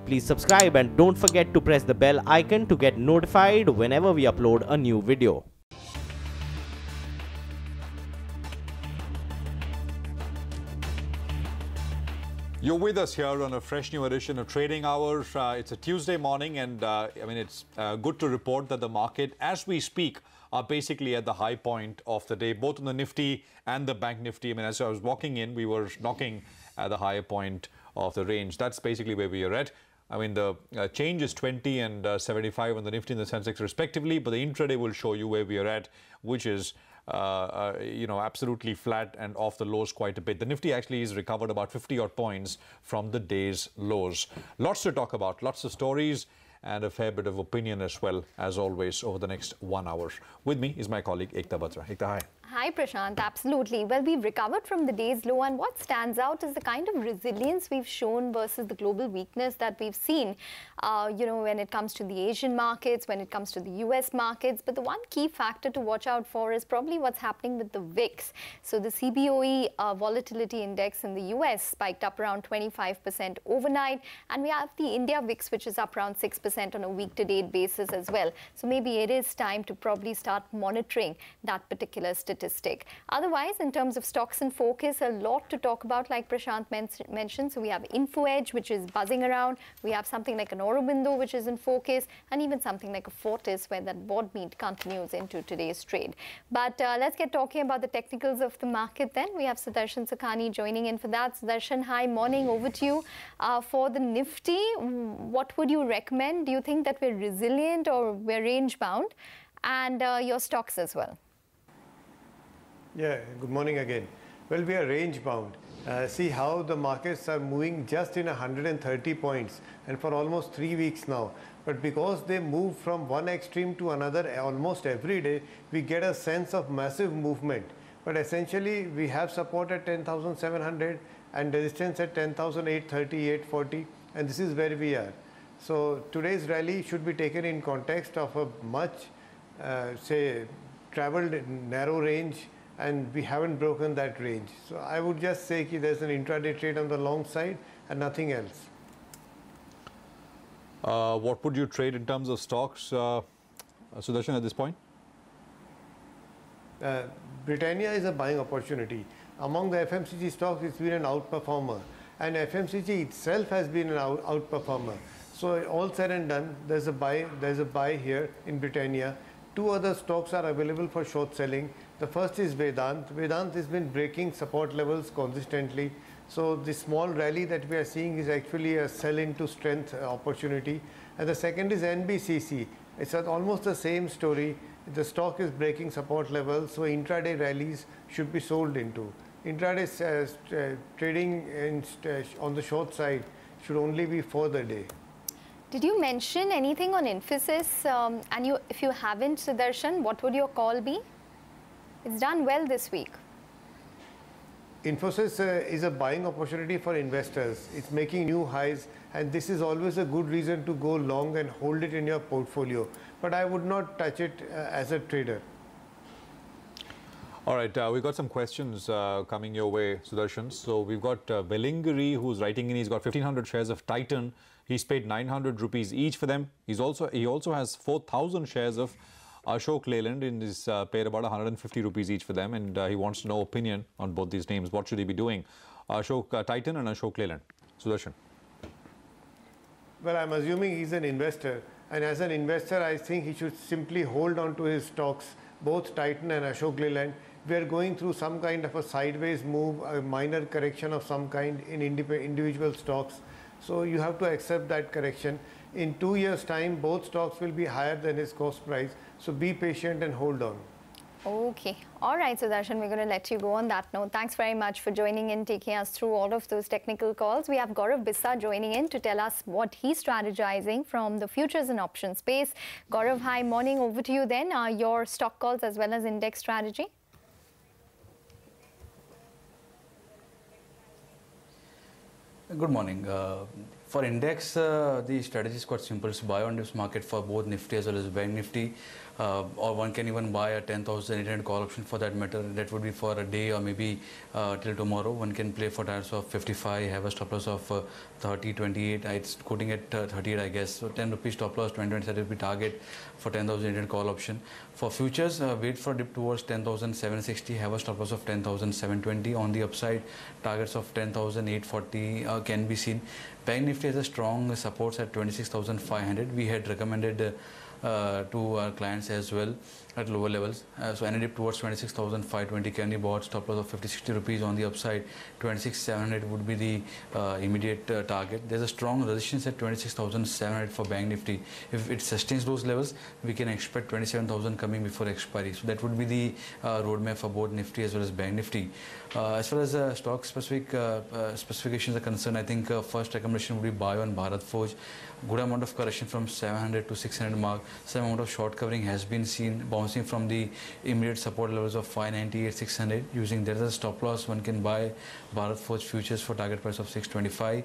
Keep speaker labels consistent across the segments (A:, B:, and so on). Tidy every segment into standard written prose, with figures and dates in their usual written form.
A: Please subscribe and don't forget to press the bell icon to get notified whenever we upload a new video.
B: You're with us here on a fresh new edition of Trading Hour. It's a Tuesday morning, and it's good to report that the market, as we speak, are basically at the high point of the day, both on the Nifty and the Bank Nifty. As I was walking in, we were knocking at the higher point of the range. That's basically where we are at. The change is 20 and 75 on the Nifty and the Sensex respectively, but the intraday will show you where we are at, which is absolutely flat and off the lows quite a bit. The Nifty actually is recovered about 50 odd points from the day's lows. Lots to talk about, lots of stories and a fair bit of opinion as well, as always, over the next 1 hour. With me is my colleague Ekta Batra. Ekta, hi.
C: Hi Prashant, absolutely. Well, we've recovered from the day's low, and what stands out is the kind of resilience we've shown versus the global weakness that we've seen, when it comes to the Asian markets, when it comes to the US markets. But the one key factor to watch out for is probably what's happening with the VIX. So the CBOE volatility index in the US spiked up around 25% overnight, and we have the India VIX, which is up around 6% on a week-to-date basis as well. So maybe it is time to probably start monitoring that particular statistic. Otherwise, in terms of stocks in focus, a lot to talk about, like Prashant mentioned. So we have InfoEdge, which is buzzing around. We have something like an Aurobindo, which is in focus, and even something like a Fortis, where that board meet continues into today's trade. But let's get talking about the technicals of the market then. We have Sudarshan Sukhani joining in for that. Sudarshan, hi, morning, over to you. For the Nifty, what would you recommend? Do you think that we're resilient or we're range bound? And your stocks as well.
D: Yeah, good morning again. Well, we are range bound. See how the markets are moving just in 130 points and for almost 3 weeks now. But because they move from one extreme to another almost every day, we get a sense of massive movement. But essentially, we have support at 10,700 and resistance at 10,830, 840, and this is where we are. So today's rally should be taken in context of a much, traveled narrow range, and we haven't broken that range. So I would just say that there's an intraday trade on the long side and nothing else.
B: What would you trade in terms of stocks, Sudarshan, at this point?
D: Britannia is a buying opportunity. Among the FMCG stocks, it's been an outperformer, and FMCG itself has been an outperformer. So all said and done, there's a buy here in Britannia. Two other stocks are available for short selling. The first is Vedanta. Vedanta has been breaking support levels consistently. So the small rally that we are seeing is actually a sell into strength opportunity. And the second is NBCC. It's almost the same story. The stock is breaking support levels, so intraday rallies should be sold into. Intraday trading on the short side should only be for the day.
C: Did you mention anything on Infosys? And if you haven't, Sudarshan, what would your call be? It's done well this week.
D: Infosys is a buying opportunity for investors. It's making new highs, and this is always a good reason to go long and hold it in your portfolio. But I would not touch it as a trader.
B: All right, we've got some questions coming your way, Sudarshan. So we've got Velingari, who's writing in. He's got 1,500 shares of Titan. He's paid 900 rupees each for them. He also has 4,000 shares of Ashok Leyland, and he's paid about 150 rupees each for them. And he wants to know opinion on both these names. What should he be doing? Ashok Titan and Ashok Leyland. Sudarshan.
D: Well, I'm assuming he's an investor. And as an investor, I think he should simply hold on to his stocks, both Titan and Ashok Leyland. We are going through some kind of a sideways move, a minor correction of some kind in individual stocks. So you have to accept that correction. In 2 years' time, both stocks will be higher than his cost price. So be patient and hold on.
C: Okay. All right, Sudarshan, we're going to let you go on that note. Thanks very much for joining in, taking us through all of those technical calls. We have Gaurav Bissa joining in to tell us what he's strategizing from the futures and options space. Gaurav, hi, morning. Over to you then. Your stock calls as well as index strategy.
E: Good morning. For index, the strategy is quite simple. It's buy on this market for both Nifty as well as Bank Nifty. Or one can even buy a 10,800 call option for that matter. That would be for a day or maybe till tomorrow. One can play for targets of 55, have a stop loss of 30, 28. It's quoting at 38, I guess. So 10 rupees stop loss, 20, 27 rupee target for 10,800 call option. For futures, wait for dip towards 10,760, have a stop loss of 10,720. On the upside, targets of 10,840 can be seen. Bank Nifty has a strong supports at 26,500. We had recommended to our clients as well at lower levels. So any dip towards 26,520 can be bought. Stop loss of 50-60 rupees on the upside. 26,700 would be the immediate target. There's a strong resistance at 26,700 for Bank Nifty. If it sustains those levels, we can expect 27,000 coming before expiry. So that would be the roadmap for both Nifty as well as Bank Nifty. As far as stock specific specifications are concerned, I think first recommendation would be buy on Bharat Forge. Good amount of correction from 700 to 600 mark. Some amount of short covering has been seen bouncing from the immediate support levels of 598, 600. Using that as a stop loss, one can buy Bharat Forge futures for target price of 625.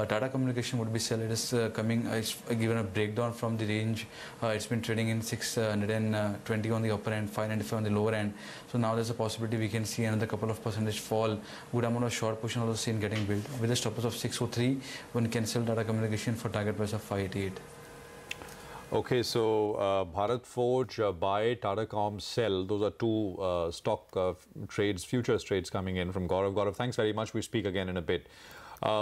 E: Tata Communication would be sell. It is coming. It's given a breakdown from the range. It's been trading in 620 on the upper end, 595 on the lower end. So now there's a possibility we can see another couple of percentage fall. Good amount of short position also seen getting built. With a stop loss of 603, one can sell Tata Communication for target price of 588.
B: Okay, so Bharat Forge buy, Tata sell. Those are two stock trades, futures trades coming in from Gaurav. Gaurav, thanks very much. We speak again in a bit.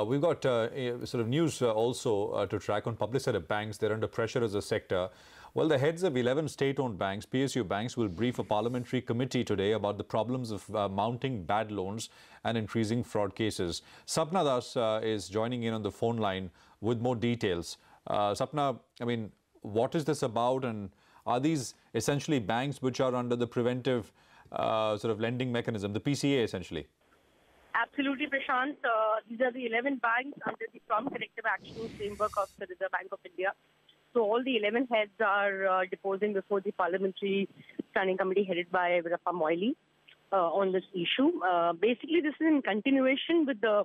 B: We've got sort of news also to track on public sector banks. They're under pressure as a sector. Well, the heads of 11 state-owned banks, PSU banks, will brief a parliamentary committee today about the problems of mounting bad loans and increasing fraud cases. Sapna Das is joining in on the phone line with more details. Sapna, I mean, what is this about, and are these essentially banks which are under the preventive sort of lending mechanism, the PCA essentially?
F: Absolutely, Prashant. These are the 11 banks under the prompt corrective action framework of the Reserve Bank of India. So all the 11 heads are deposing before the parliamentary standing committee headed by Vedanta More on this issue. Basically, this is in continuation with the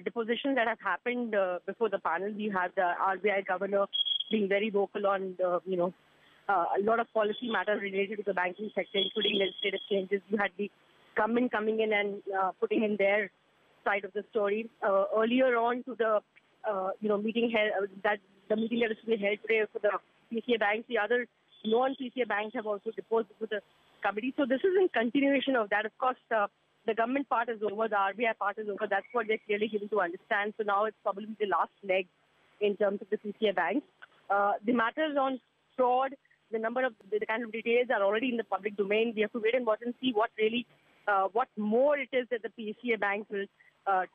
F: depositions that have happened before the panel. We had the RBI governor being very vocal on, a lot of policy matters related to the banking sector, including legislative changes. You had the government coming in and putting in their side of the story. Earlier on to the, meeting held, the meeting that is to be held today for the PCA banks, the other non-PCA banks have also deposed to the committee. So this is in continuation of that. Of course, the government part is over, the RBI part is over. That's what they're clearly given to understand. So now it's probably the last leg in terms of the PCA banks. The matters on fraud, the number of the kind of details are already in the public domain. We have to wait and watch and see what really, what more it is that the PCA banks will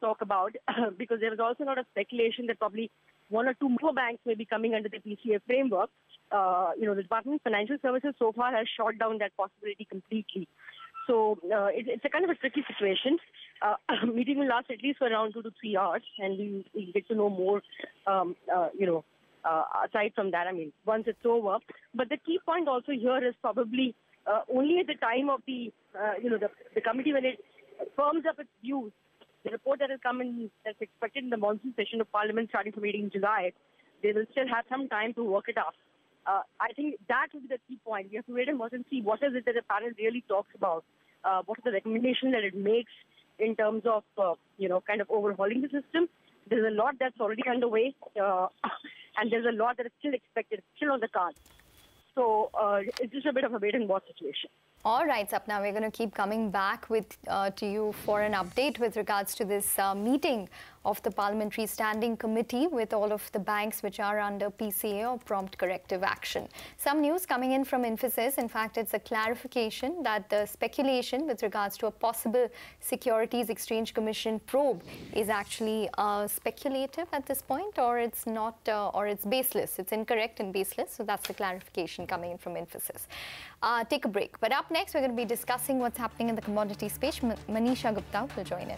F: talk about, because there was also a lot of speculation that probably one or two more banks may be coming under the PCA framework. The Department of Financial Services so far has shot down that possibility completely. So it's a kind of a tricky situation. Meeting will last at least for around 2 to 3 hours, and we get to know more, aside from that, I mean, once it's over. But the key point also here is probably only at the time of the committee, when it firms up its views, the report that has come in, that's expected in the monsoon session of Parliament starting from meeting in July, they will still have some time to work it out. I think that will be the key point. We have to wait and watch and see what is it that the panel really talks about. What is the recommendation that it makes in terms of, kind of overhauling the system. There's a lot that's already underway, and there's a lot that is still expected, still on the cards. So it's just a bit of a wait and watch situation.
C: All right, Sapna, we're going to keep coming back with to you for an update with regards to this meeting of the Parliamentary Standing Committee with all of the banks which are under PCA or prompt corrective action. Some news coming in from Infosys. In fact, it's a clarification that the speculation with regards to a possible Securities Exchange Commission probe is actually speculative at this point, or it's not, or it's baseless. It's incorrect and baseless. So that's the clarification coming in from Infosys. Take a break. But up next, we're going to be discussing what's happening in the commodity space. Manisha Gupta will join in.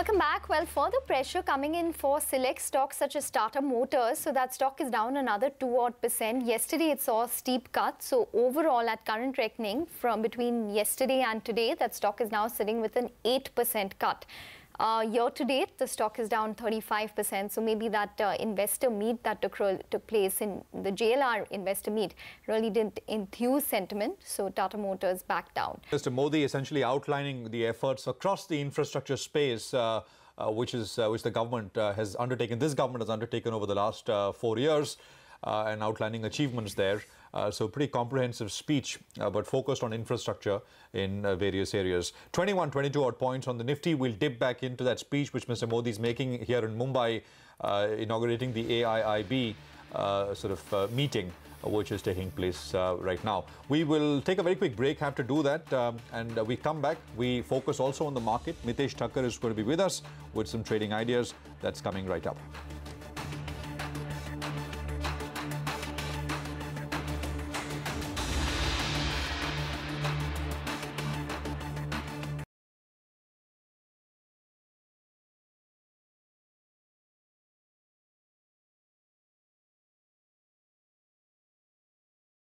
C: Welcome back. Well, further pressure coming in for select stocks such as Tata Motors. So that stock is down another 2% Yesterday, it saw a steep cut. So overall, at current reckoning, from between yesterday and today, that stock is now sitting with an 8% cut. Year to date, the stock is down 35%. So maybe that investor meet that took place in the JLR investor meet really didn't enthuse sentiment. So Tata Motors back down.
B: Mr. Modi essentially outlining the efforts across the infrastructure space, which the government has undertaken. This government has undertaken over the last 4 years, and outlining achievements there. So pretty comprehensive speech, but focused on infrastructure in various areas. 22 odd points on the Nifty. We'll dip back into that speech which Mr. Modi is making here in Mumbai, inaugurating the AIIB meeting, which is taking place right now. We will take a very quick break, have to do that, and we come back. We focus also on the market. Mitesh Thakkar is going to be with us with some trading ideas. That's coming right up.